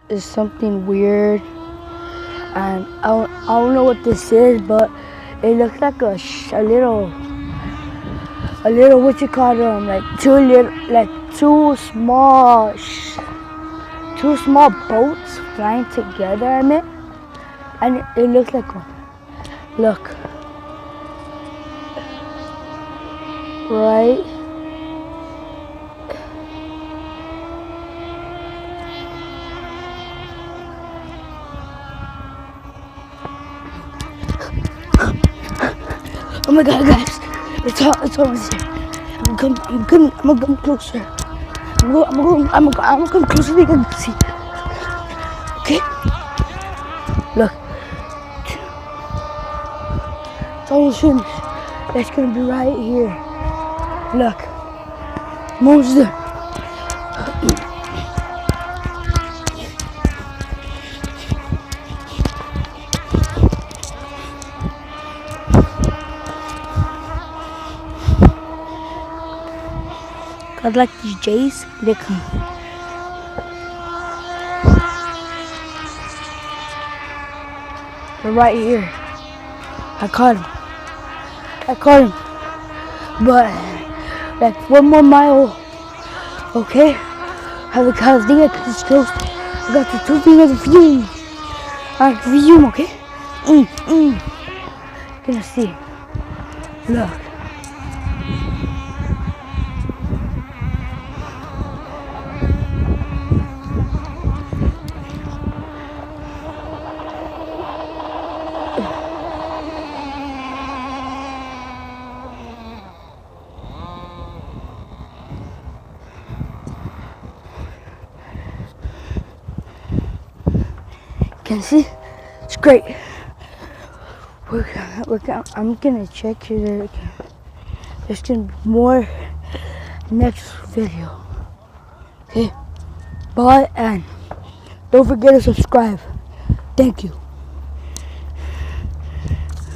is something weird, and I don't know what this is, but it looks like a little what you call them, like two small boats flying together. I mean, and it looks like one. Look, right. Oh my God, guys! It's almost here. I'm gonna come closer. I'm gonna come closer so you can see. Okay? Look. It's almost finished. It's gonna be right here. Look. Almost there. I like these J's. They come. They're right here. I caught him. But like 1 more mile. Okay? I think I could just close. I got the 2 fingers of fume. I can fume, okay? Gonna see. Look. Can you see? It's great. I'm gonna check here. There's gonna be more next video. Okay? Bye, and don't forget to subscribe. Thank you.